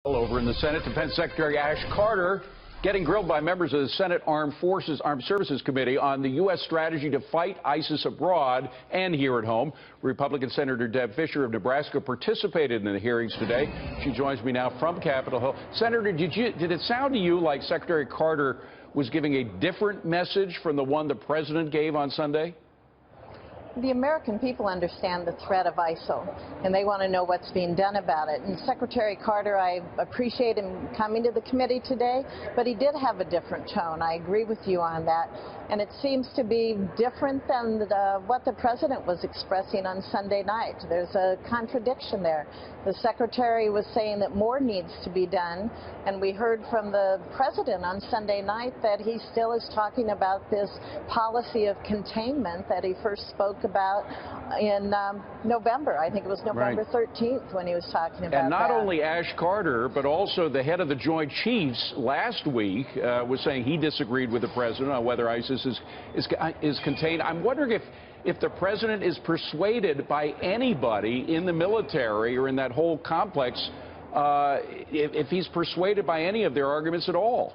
Over in the Senate, Defense Secretary Ash Carter getting grilled by members of the Senate Armed Services Committee on the U.S. strategy to fight ISIS abroad and here at home. Republican Senator Deb Fischer of Nebraska participated in the hearings today. She joins me now from Capitol Hill. Senator, did it sound to you like Secretary Carter was giving a different message from the one the president gave on Sunday? The American people understand the threat of ISIL, and they want to know what's being done about it. And Secretary Carter, I appreciate him coming to the committee today, but he did have a different tone. I agree with you on that. And it seems to be different than what the president was expressing on Sunday night. There's a contradiction there. The secretary was saying that more needs to be done, and we heard from the president on Sunday night that he still is talking about this policy of containment that he first spoke about in November. I think it was November 13th when he was talking about that. And not only Ash Carter, but also the head of the Joint Chiefs last week was saying he disagreed with the president on whether ISIS is contained. I'm wondering if the president is persuaded by anybody in the military or in that whole complex, if he's persuaded by any of their arguments at all.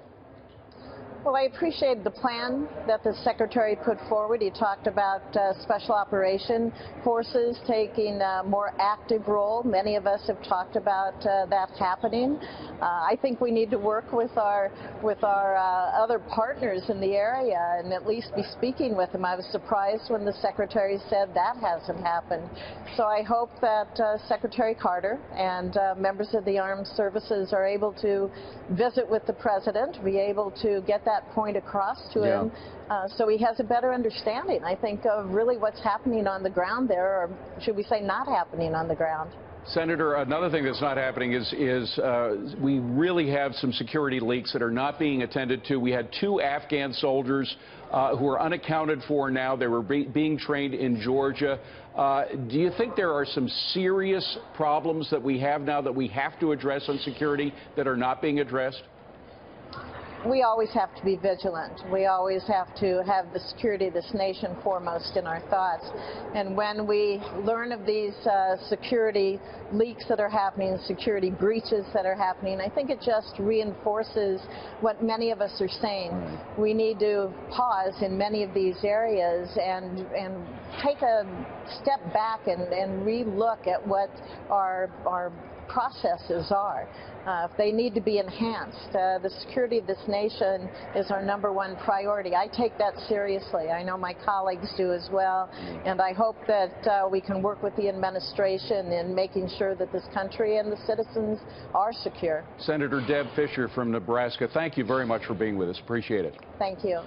Well, I appreciate the plan that the secretary put forward. He talked about special operation forces taking a more active role. Many of us have talked about that happening. I think we need to work with our other partners in the area and at least be speaking with them. I was surprised when the secretary said that hasn't happened. So I hope that Secretary Carter and members of the armed services are able to visit with the president, be able to get that point across to him so he has a better understanding, I think, of really what's happening on the ground there, or should we say not happening on the ground. Senator, another thing that's not happening is we really have some security leaks that are not being attended to. We had 2 Afghan soldiers who are unaccounted for now. They were being trained in Georgia. Do you think there are some serious problems that we have now that we have to address on security that are not being addressed? We always have to be vigilant. We always have to have the security of this nation foremost in our thoughts. And when we learn of these security leaks that are happening, security breaches that are happening, I think it just reinforces what many of us are saying. We need to pause in many of these areas and take a step back and re-look at what our processes are. If they need to be enhanced, the security of this nation is our #1 priority. I take that seriously. I know my colleagues do as well, and I hope that we can work with the administration in making sure that this country and the citizens are secure. Senator Deb Fischer from Nebraska, thank you very much for being with us. Appreciate it. Thank you.